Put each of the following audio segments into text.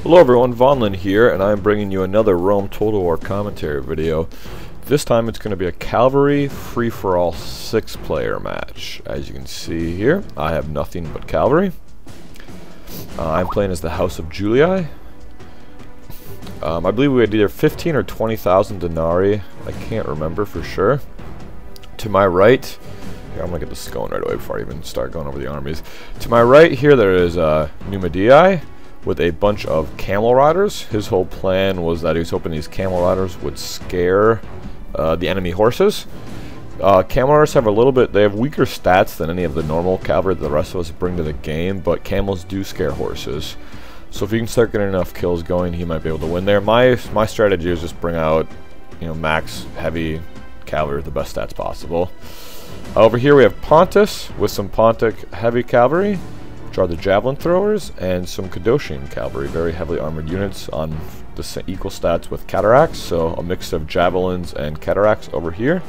Hello everyone, Vonlin here, and I'm bringing you another Rome Total War commentary video. This time it's going to be a Calvary free-for-all 6-player match. As you can see here, I have nothing but Calvary. I'm playing as the House of Julii. I believe we had either 15 or 20,000 denarii. I can't remember for sure. To my right, here, I'm going to get this going right away before I even start going over the armies. To my right here there is Numidia with a bunch of camel riders. His whole plan was that he was hoping these camel riders would scare the enemy horses. Camel riders have they have weaker stats than any of the normal cavalry that the rest of us bring to the game, but camels do scare horses. So if you can start getting enough kills going, he might be able to win there. My strategy is just bring out, max heavy cavalry with the best stats possible. Over here we have Pontus with some Pontic heavy cavalry, which are the javelin throwers, and some Kadoshian cavalry, very heavily armored units on the equal stats with cataracts, so a mix of javelins and cataracts over here.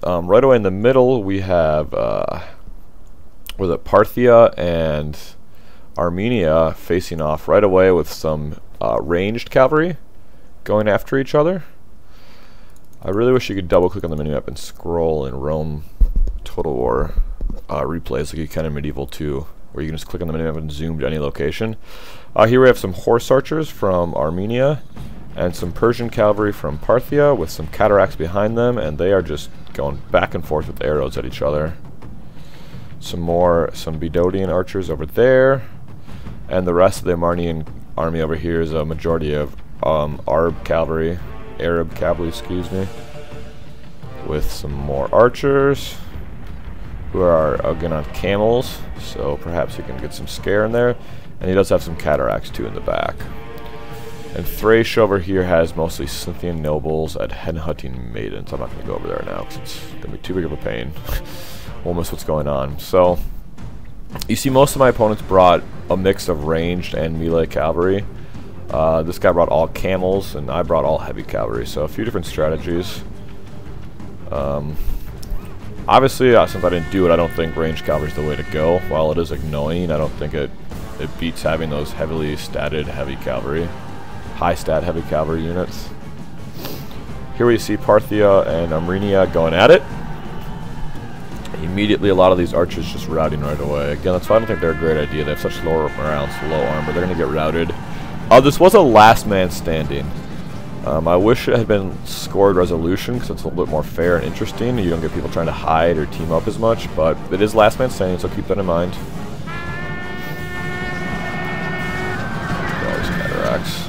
Right away in the middle we have Parthia and Armenia facing off right away with some ranged cavalry going after each other. I really wish you could double click on the minimap and scroll in Rome Total War replays like you can in Medieval 2, where you can just click on the minimap and zoom to any location. Here we have some horse archers from Armenia and some Persian cavalry from Parthia with some cataracts behind them, and they are just going back and forth with arrows at each other. Some Bedouin archers over there, and the rest of the Armenian army over here is a majority of Arab cavalry, excuse me, with some more archers who are again on camels, so perhaps he can get some scare in there. And he does have some cataracts too in the back. And Thrace over here has mostly Scythian nobles and hen-hunting maidens. I'm not going to go over there now because it's going to be too big of a pain. We'll miss what's going on. So you see most of my opponents brought a mix of ranged and melee cavalry. This guy brought all camels and I brought all heavy cavalry, so a few different strategies. Obviously, since I didn't do it, I don't think ranged cavalry is the way to go. While it is annoying, I don't think it beats having those heavily statted heavy cavalry, high stat heavy cavalry units. Here we see Parthia and Armenia going at it. Immediately, a lot of these archers just routing right away. Again, that's why I don't think they're a great idea. They have such low morale, low armor. They're going to get routed. This was a last man standing. I wish it had been scored resolution because it's a little bit more fair and interesting. You don't get people trying to hide or team up as much, but it is last man standing, so keep that in mind. Those cataracts.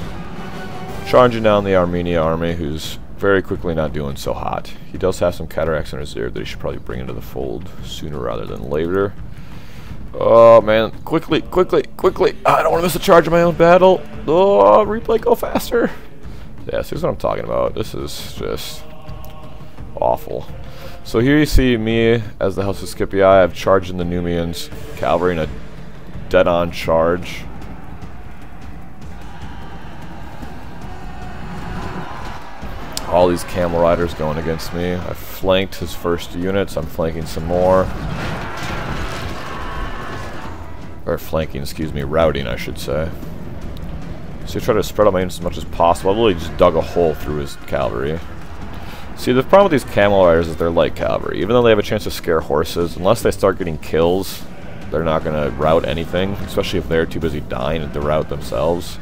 Charging down the Armenia army, who's very quickly not doing so hot. He does have some cataracts in reserve that he should probably bring into the fold sooner rather than later. Oh man, quickly! I don't want to miss a charge in my own battle. Oh, replay, go faster. Yes, here's what I'm talking about. This is just awful. So here you see me as the House of Scythia. I've charged in the Numians cavalry in a dead-on charge. All these camel riders going against me. I flanked his first units. I'm flanking some more. Or flanking, excuse me, routing, I should say. So you try to spread out my units as much as possible. I literally just dug a hole through his cavalry. See, the problem with these camel riders is they're light cavalry. Even though they have a chance to scare horses, unless they start getting kills, they're not going to rout anything, especially if they're too busy dying to rout themselves.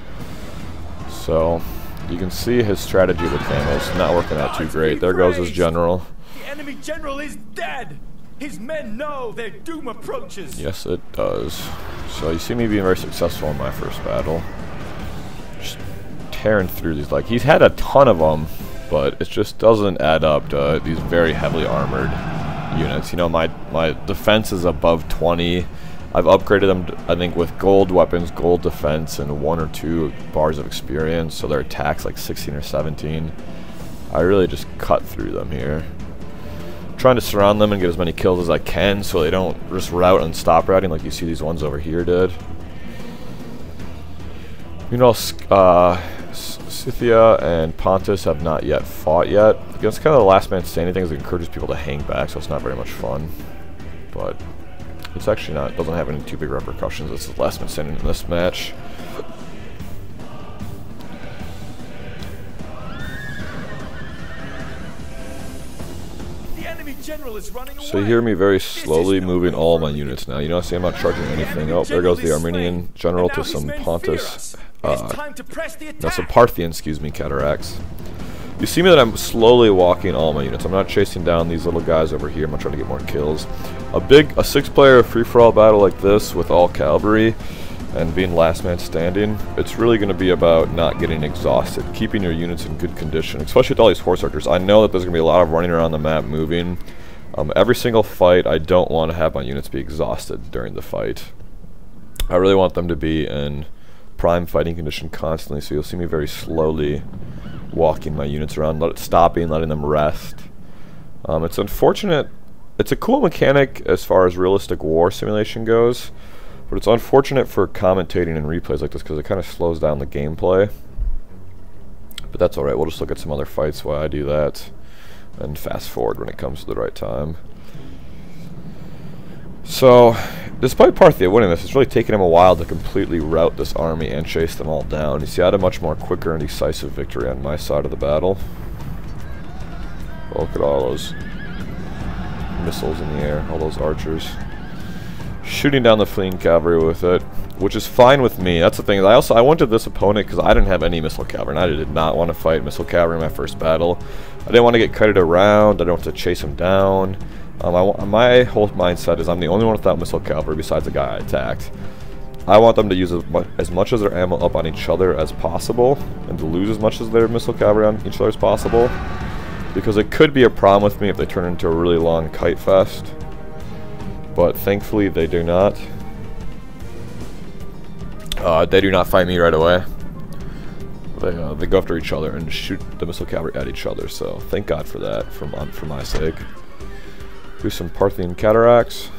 So you can see his strategy with camels not working out too great. There goes his general. The enemy general is dead! His men know their doom approaches! Yes, it does. So you see me being very successful in my first battle. Just tearing through these, like, he's had a ton of them, but it just doesn't add up to these very heavily armored units. My defense is above 20. I've upgraded them, I think, with gold weapons, gold defense, and 1 or 2 bars of experience, so their attack's like 16 or 17. I really just cut through them here. Trying to surround them and get as many kills as I can so they don't just rout and stop routing like you see these ones over here did. Scythia and Pontus have not yet fought yet. It's kind of the last man standing thing, that encourages people to hang back, so it's not very much fun. But it's actually not, it doesn't have any too big repercussions. It's the last man standing in this match. general is running away. So you hear me very slowly moving all my units now. You know, see, I'm not charging anything. Oh, there goes the Armenian general to some Pontus, no, some Parthian, excuse me, cataracts. You see me that I'm slowly walking all my units. I'm not chasing down these little guys over here. I'm not trying to get more kills. A 6-player free-for-all battle like this with all Calvary and being last man standing, it's really going to be about not getting exhausted, keeping your units in good condition, especially with all these horse archers. I know that there's going to be a lot of running around the map moving. Every single fight, I don't want to have my units be exhausted during the fight. I really want them to be in prime fighting condition constantly, so you'll see me very slowly walking my units around, stopping, letting them rest. It's unfortunate. It's a cool mechanic as far as realistic war simulation goes, but it's unfortunate for commentating and replays like this because it kind of slows down the gameplay. But that's alright, we'll just look at some other fights while I do that and fast forward when it comes to the right time. So, despite Parthia winning this, it's really taken him a while to completely rout this army and chase them all down. You see, I had a much more quicker and decisive victory on my side of the battle. Look at all those missiles in the air, all those archers. Shooting down the fleeing cavalry with it, which is fine with me. That's the thing. I went to this opponent because I didn't have any missile cavalry, and I did not want to fight missile cavalry in my first battle. I didn't want to get kited around. I didn't want to chase him down. My whole mindset is I'm the only one without missile cavalry besides the guy I attacked. I want them to use as much of their ammo up on each other as possible, and to lose as much of their missile cavalry on each other as possible, because it could be a problem with me if they turn into a really long kite fest. But thankfully they do not. They do not fight me right away. They go after each other and shoot the missile cavalry at each other, so thank God for that, for my sake. Do some Parthian cataracts,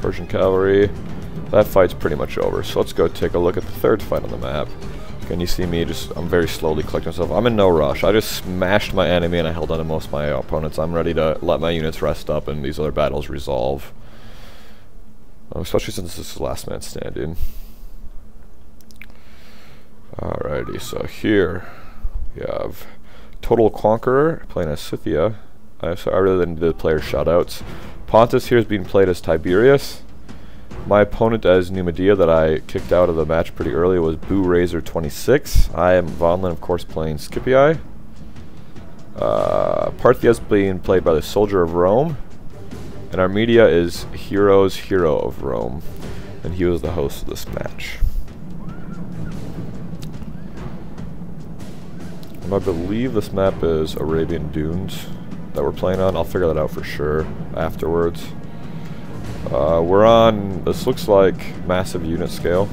Persian cavalry. That fight's pretty much over, so let's go take a look at the third fight on the map. Can you see me I'm very slowly collecting myself. I'm in no rush. I just smashed my enemy and I held on to most of my opponents. I'm ready to let my units rest up and these other battles resolve. Especially since this is last man standing. Alrighty, so here we have Total Conqueror playing as Scythia. I really didn't do the player shoutouts. Pontus here is being played as Tiberius. My opponent as Numidia that I kicked out of the match pretty early was Boo Razor 26. I am Vonlin, of course, playing Scythia. Parthia is being played by the Soldier of Rome. And Armenia is Hero of Rome. And he was the host of this match. And I believe this map is Arabian Dunes that we're playing on. I'll figure that out for sure afterwards. We're on, this looks like massive unit scale,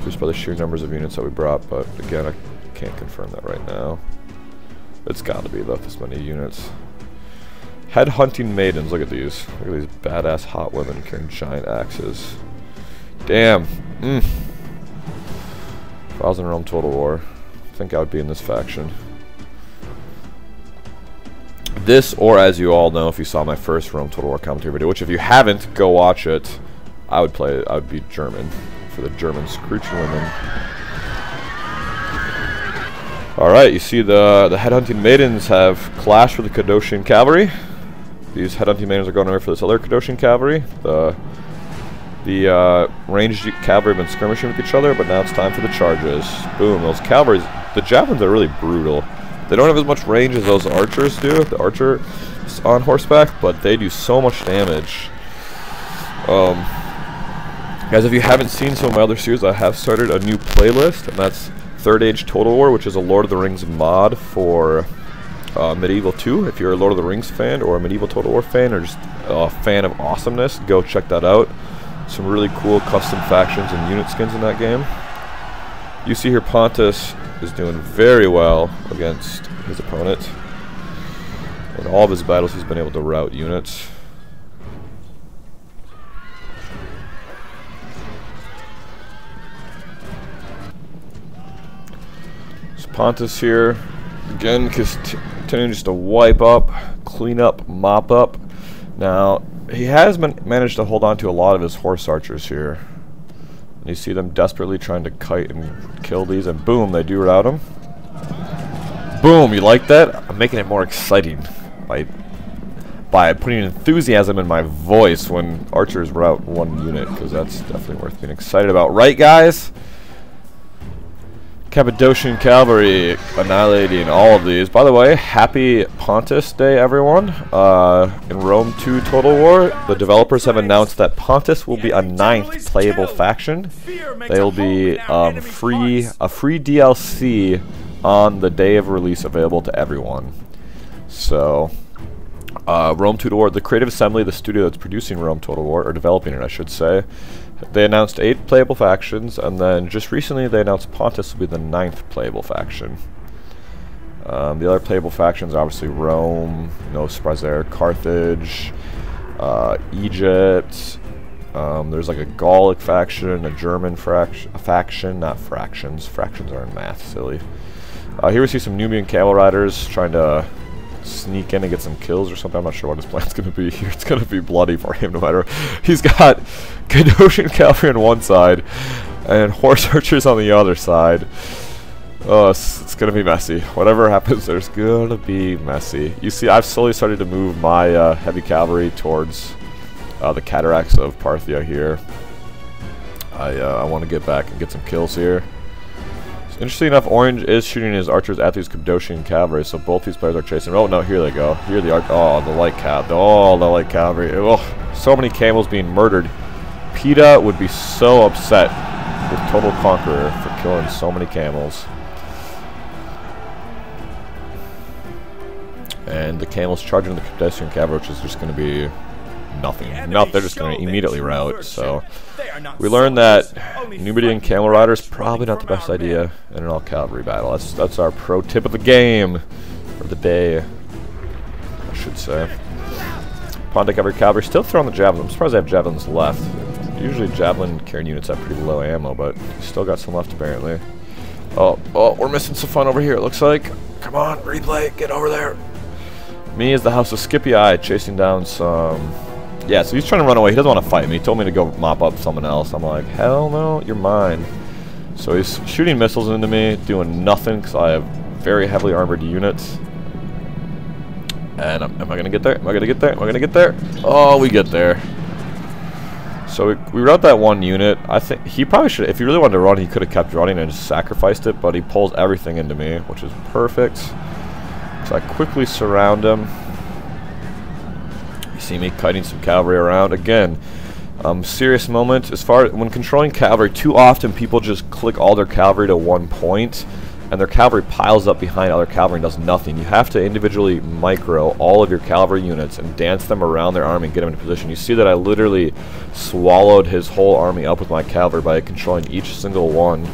just by the sheer numbers of units that we brought, but again, I can't confirm that right now. It's gotta be about this many units. Head-hunting maidens, look at these. Look at these badass hot women carrying giant axes. Damn. If I was in Rome Total War, I think I would be in this faction. This, or as you all know, if you saw my first Rome Total War commentary video, which if you haven't, go watch it. I would be German for the German screeching women. Alright, you see the headhunting maidens have clashed with the Cadocian cavalry. These headhunting maidens are going over for this other Cadocian cavalry. The ranged cavalry have been skirmishing with each other, but now it's time for the charges. Boom, those cavalries, the javelins are really brutal. They don't have as much range as those archers do, the archer on horseback, but they do so much damage. Guys, if you haven't seen some of my other series, I have started a new playlist, and that's Third Age Total War, which is a Lord of the Rings mod for Medieval 2. If you're a Lord of the Rings fan, or a Medieval Total War fan, or just a fan of awesomeness, go check that out. Some really cool custom factions and unit skins in that game. You see here Pontus is doing very well against his opponent. In all of his battles, he's been able to rout units. So Pontus here, again, continuing just to wipe up, clean up, mop up. Now, he has managed to hold on to a lot of his horse archers here. You see them desperately trying to kite and kill these, and boom, they do rout them. Boom, you like that? I'm making it more exciting by by putting enthusiasm in my voice when archers rout one unit, because that's definitely worth being excited about. Right, guys? Cappadocian Cavalry annihilating all of these. By the way, happy Pontus Day, everyone. In Rome 2 Total War, the developers have announced that Pontus will be a 9th playable faction. They will be a free DLC on the day of release, available to everyone. So, Rome 2 Total War, the Creative Assembly, the studio that's producing Rome Total War, or developing it, I should say, they announced 8 playable factions, and then just recently they announced Pontus will be the 9th playable faction. The other playable factions are obviously Rome, no surprise there, Carthage, Egypt. There's like a Gallic faction, a German faction, not fractions. Fractions are in math, silly. Here we see some Numidian camel riders trying to sneak in and get some kills or something. I'm not sure what his plan's going to be here. It's going to be bloody for him no matter. He's got Cappadocian cavalry on one side and horse archers on the other side. Oh, it's going to be messy. Whatever happens, there's going to be messy. You see, I've slowly started to move my heavy cavalry towards the cataracts of Parthia here. I want to get back and get some kills here. Interesting enough, Orange is shooting his archers at these Cappadocian cavalry, so both these players are chasing. Oh no, here they go. Here the the light cavalry. Oh, so many camels being murdered. PETA would be so upset with Total Conqueror for killing so many camels. And the camels charging the Cappadocian cavalry, which is just going to be nothing. No, they're just going to immediately rout. So we learned that Numidian camel riders probably not the best idea in an all-cavalry battle. That's our pro tip of the game, or the day, I should say. Pontic cavalry still throwing the javelin. I'm surprised they have javelins left. Usually javelin carrying units have pretty low ammo, but still got some left apparently. Oh, we're missing some fun over here. It looks like. Come on, replay, get over there. Me as the House of Scythia chasing down some. Yeah, so he's trying to run away. He doesn't want to fight me. He told me to go mop up someone else. I'm like, hell no, you're mine. So he's shooting missiles into me, doing nothing because I have very heavily armored units. And am I going to get there? Am I going to get there? Am I going to get there? Oh, we get there. So we rout that one unit. I think he probably should, if he really wanted to run, he could have kept running and just sacrificed it, but he pulls everything into me, which is perfect. So I quickly surround him. You see me kiting some cavalry around. Again, serious moment. As far as when controlling cavalry, too often people just click all their cavalry to one point, and their cavalry piles up behind other cavalry and does nothing. You have to individually micro all of your cavalry units and dance them around their army and get them into position. You see that I literally swallowed his whole army up with my cavalry by controlling each single one.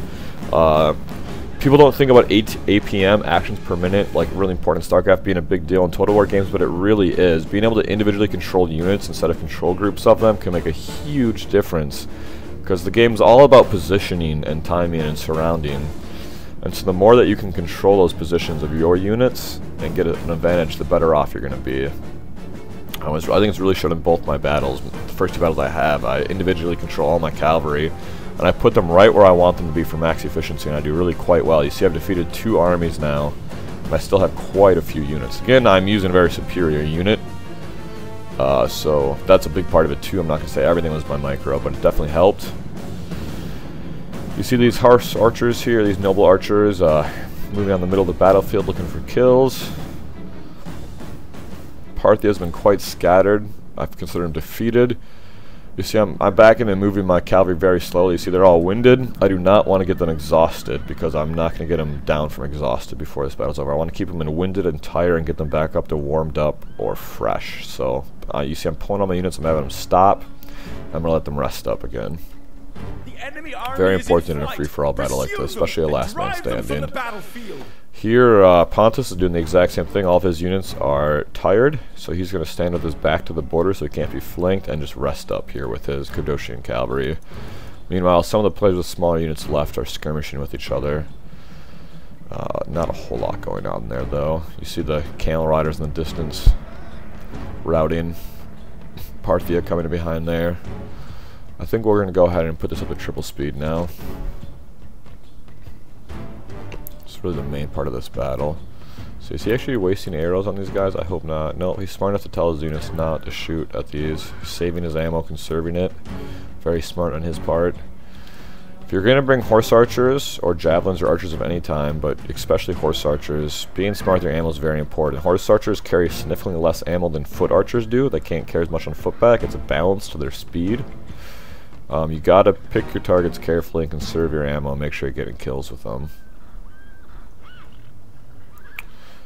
People don't think about APM, actions per minute, like really important in StarCraft, being a big deal in Total War games, but it really is. Being able to individually control units instead of control groups of them can make a huge difference, because the game's all about positioning and timing and surrounding. And so the more that you can control those positions of your units and get an advantage, the better off you're going to be. I think it's really shown in both my battles. The first 2 battles I have, I individually control all my cavalry, and I put them right where I want them to be for max efficiency, and I do really quite well. You see I've defeated 2 armies now, and I still have quite a few units. Again, I'm using a very superior unit, so that's a big part of it too. I'm not going to say everything was my micro, but it definitely helped. You see these horse archers here, these noble archers, moving on the middle of the battlefield looking for kills. Parthia has been quite scattered. I consider him defeated. You see I'm backing and moving my cavalry very slowly. You see they're all winded. I do not want to get them exhausted, because I'm not going to get them down from exhausted before this battle's over. I want to keep them in winded and tired and get them back up to warmed up or fresh. So you see I'm pulling all my units, I'm having them stop. I'm going to let them rest up again. Very important in a free-for-all battle like this, especially a last man standing. Here, Pontus is doing the exact same thing. All of his units are tired, so he's going to stand with his back to the border so he can't be flanked and just rest up here with his Cappadocian cavalry. Meanwhile, some of the players with smaller units left are skirmishing with each other. Not a whole lot going on there, though. You see the camel riders in the distance routing. Parthia coming in behind there. I think we're going to go ahead and put this up to triple speed now. It's really the main part of this battle. So is he actually wasting arrows on these guys? I hope not. No, he's smart enough to tell his units not to shoot at these. He's saving his ammo, conserving it. Very smart on his part. If you're going to bring horse archers or javelins or archers of any time, but especially horse archers, being smart with your ammo is very important. Horse archers carry significantly less ammo than foot archers do. They can't carry as much on footback. It's a balance to their speed. You got to pick your targets carefully and conserve your ammo and make sure you're getting kills with them.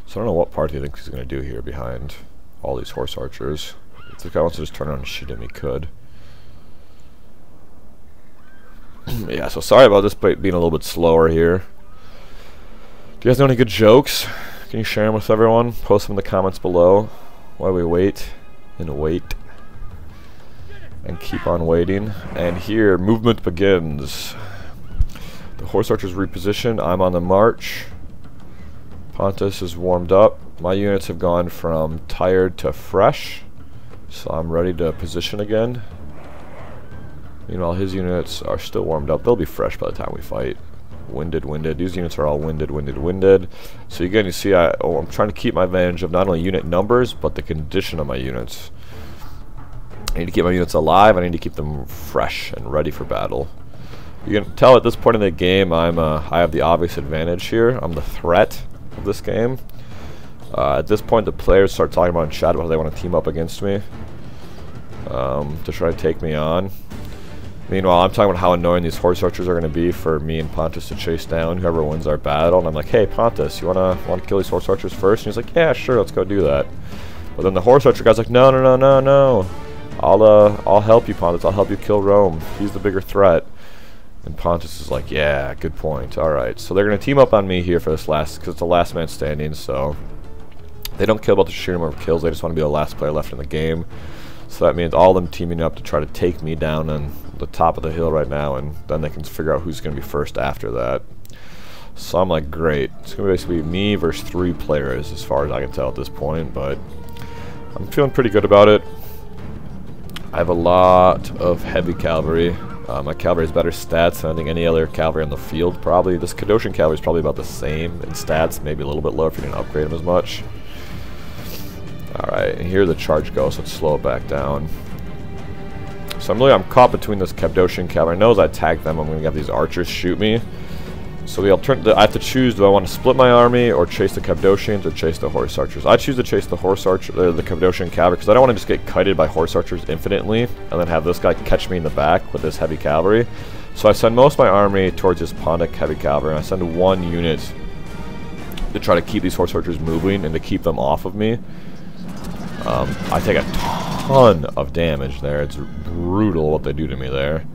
So I don't know what Parthia thinks he's going to do here behind all these horse archers. If the guy wants to just turn around and shoot him, he could. Yeah, so sorry about this being a little bit slower here. Do you guys know any good jokes? Can you share them with everyone? Post them in the comments below while we wait and wait and keep on waiting. And here, movement begins. The horse archers reposition. I'm on the march. Pontus is warmed up. My units have gone from tired to fresh, so I'm ready to position again. Meanwhile, his units are still warmed up. They'll be fresh by the time we fight. Winded, winded. These units are all winded, winded, winded. So again, you see, I'm trying to keep my advantage of not only unit numbers, but the condition of my units. I need to keep my units alive. I need to keep them fresh and ready for battle. You can tell at this point in the game, I have the obvious advantage here. I'm the threat of this game. At this point, the players start talking about in chat about how they want to team up against me to try to take me on. Meanwhile, I'm talking about how annoying these horse archers are going to be for me and Pontus to chase down whoever wins our battle. And I'm like, hey, Pontus, you wanna kill these horse archers first? And he's like, yeah, sure, let's go do that. But then the horse archer guy's like, no, no, no, no, no. I'll help you, Pontus. I'll help you kill Rome. He's the bigger threat. And Pontus is like, yeah, good point. All right, so they're going to team up on me here for this last, because it's the last man standing. So they don't care about the sheer number of kills. They just want to be the last player left in the game. So that means all of them teaming up to try to take me down on the top of the hill right now, and then they can figure out who's going to be first after that. So I'm like, great. It's going to basically be me versus 3 players as far as I can tell at this point, but I'm feeling pretty good about it. I have a lot of heavy cavalry. My cavalry has better stats than I think any other cavalry on the field, probably. This Cadocian cavalry is probably about the same in stats, maybe a little bit lower if you didn't upgrade them as much. Alright, and here the charge goes, so let's slow it back down. So I'm caught between this Cappadocian cavalry. I know as I attack them, I'm going to have these archers shoot me. So the alternative, I have to choose, do I want to split my army, or chase the Cappadocians, or chase the horse archers? I choose to chase the horse archer, the Cappadocian cavalry, because I don't want to just get kited by horse archers infinitely, and then have this guy catch me in the back with this heavy cavalry. So I send most of my army towards this Pontic heavy cavalry, and I send 1 unit to try to keep these horse archers moving, and to keep them off of me. I take a ton of damage there. It's brutal what they do to me there.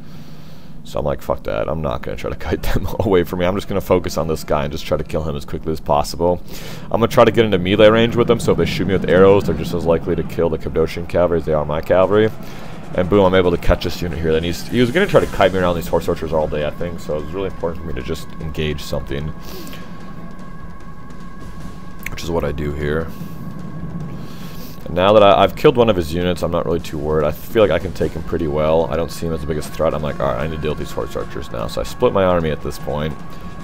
So I'm like, fuck that. I'm not going to try to kite them away from me. I'm just going to focus on this guy and just try to kill him as quickly as possible. I'm going to try to get into melee range with them, so if they shoot me with arrows, they're just as likely to kill the Cappadocian cavalry as they are my cavalry. And boom, I'm able to catch this unit here. Then he was going to try to kite me around these horse archers all day, I think, so it was really important for me to just engage something. Which is what I do here. And now that I've killed one of his units, I'm not really too worried. I feel like I can take him pretty well. I don't see him as the biggest threat. I'm like, alright, I need to deal with these horse archers now. So I split my army at this point.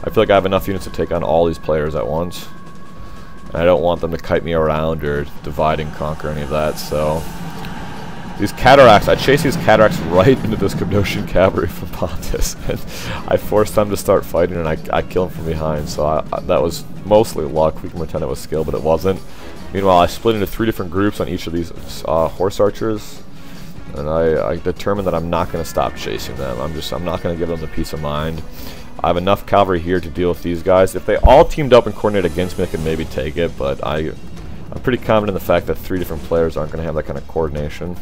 I feel like I have enough units to take on all these players at once. And I don't want them to kite me around or divide and conquer any of that, so... These cataracts, I chase these cataracts right into this Cappadocian cavalry from Pontus. And I force them to start fighting, and I kill them from behind. So that was mostly luck. We can pretend it was skill, but it wasn't. Meanwhile, I split into 3 different groups on each of these horse archers, and I determined that I'm not going to stop chasing them. I'm not going to give them the peace of mind. I have enough cavalry here to deal with these guys. If they all teamed up and coordinated against me, I could maybe take it, but I'm pretty confident in the fact that 3 different players aren't going to have that kind of coordination.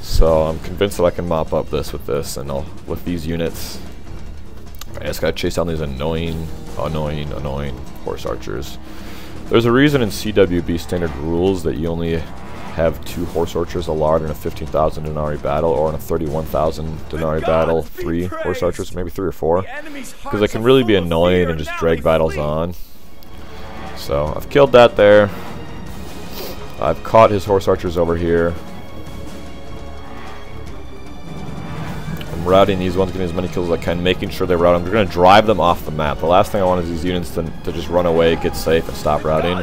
So I'm convinced that I can mop up this and with these units. I just got to chase down these annoying horse archers. There's a reason in CWB standard rules that you only have 2 horse archers allowed in a 15,000 denarii battle, or in a 31,000 denarii battle, 3 horse archers, maybe 3 or 4, because they can really be annoying and just drag battles on. So I've killed that there. I've caught his horse archers over here. I'm routing these ones, getting as many kills as I can, making sure they route them. They're going to drive them off the map. The last thing I want is these units to just run away, get safe, and stop routing.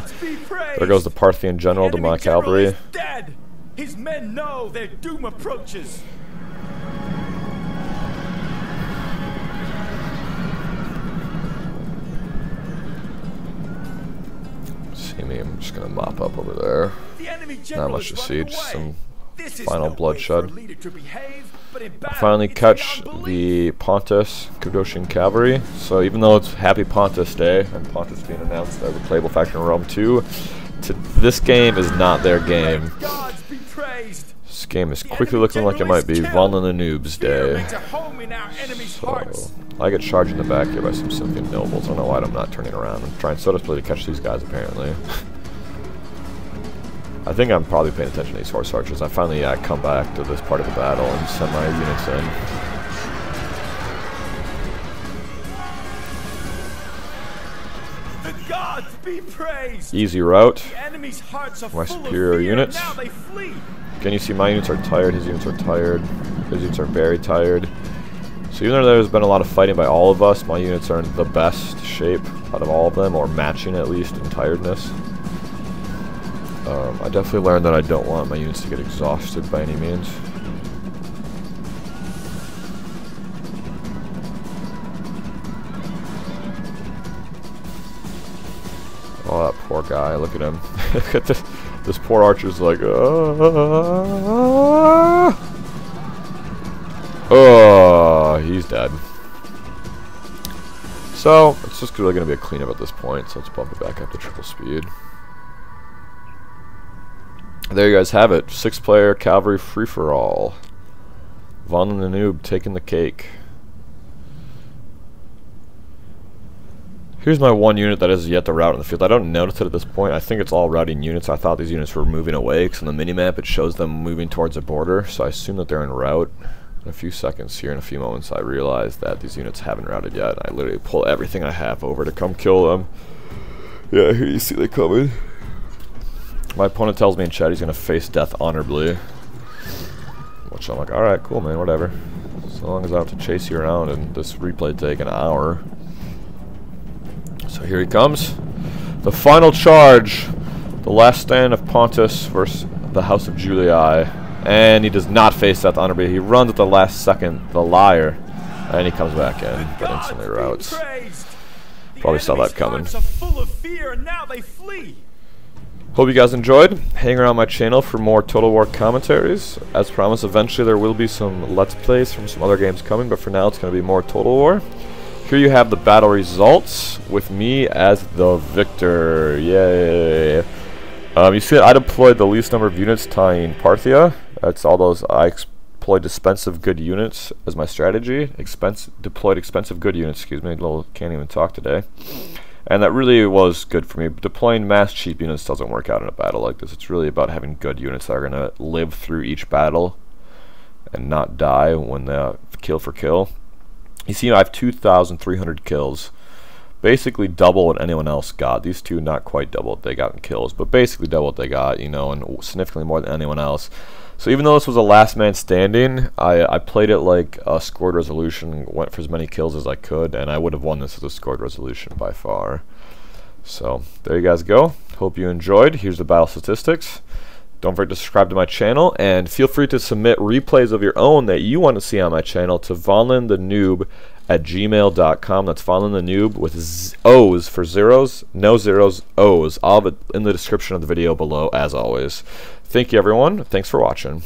There goes the Parthian general to my Calvary. Dead. His men know their doom approaches. See me, I'm just going to mop up over there. Not much to see, just some final bloodshed. I finally catch the Pontus Cappadocian Cavalry. So even though it's Happy Pontus Day and Pontus being announced as a playable faction in Rome 2, this game is not their game. This game is quickly looking like it might be Vonlin the Noob's day. So I get charged in the back here by some Scythian nobles. I don't know why I'm not turning around. I'm trying so desperately to catch these guys apparently. I think I'm probably paying attention to these horse archers. I finally come back to this part of the battle and send my units in. The gods be praised. Easy route. The enemy's hearts are My full superior of fear, units. now they flee. Again, you see my units are tired, his units are tired, his units are very tired. So even though there's been a lot of fighting by all of us, my units are in the best shape out of all of them, or matching at least in tiredness. I definitely learned that I don't want my units to get exhausted by any means. Oh, that poor guy, look at him. Look at this poor archer's like, oh, he's dead. So, it's just really going to be a cleanup at this point, so let's bump it back up to triple speed. There you guys have it. 6-player Calvary free-for-all. Vonlin the Noob taking the cake. Here's my one unit that is yet to route in the field. I don't notice it at this point. I think it's all routing units. I thought these units were moving away because on the minimap it shows them moving towards the border. So I assume that they're en route. In a few seconds here, in a few moments, I realize that these units haven't routed yet. I literally pull everything I have over to come kill them. Yeah, here you see they coming. My opponent tells me in chat he's going to face death honorably. Which I'm like, alright, cool man, whatever. So long as I have to chase you around and this replay take an hour. So here he comes. The final charge. The last stand of Pontus versus the House of Julii. And he does not face death honorably. He runs at the last second, the liar. And he comes back in, but instantly routes. Probably saw that coming. Hope you guys enjoyed. Hang around my channel for more Total War commentaries. As promised, eventually there will be some Let's Plays from some other games coming, but for now it's going to be more Total War. Here you have the battle results with me as the victor. Yay! You see that I deployed the least number of units tying Parthia. That's all those I deployed expensive good units as my strategy. Deployed expensive good units, excuse me. Can't even talk today. And that really was good for me. Deploying mass cheap units doesn't work out in a battle like this. It's really about having good units that are going to live through each battle and not die when they kill for kill. You see, I have 2,300 kills. Basically double what anyone else got. These two not quite double what they got in kills, but basically double what they got, you know, and significantly more than anyone else. So even though this was a last man standing, I played it like a scored resolution, went for as many kills as I could, and I would have won this as a scored resolution by far. So there you guys go. Hope you enjoyed. Here's the battle statistics. Don't forget to subscribe to my channel, and feel free to submit replays of your own that you want to see on my channel to vonlinthenoob@gmail.com. That's vonlinthenoob with O's for zeros, no zeros, O's. I'll have it in the description of the video below, as always. Thank you, everyone. Thanks for watching.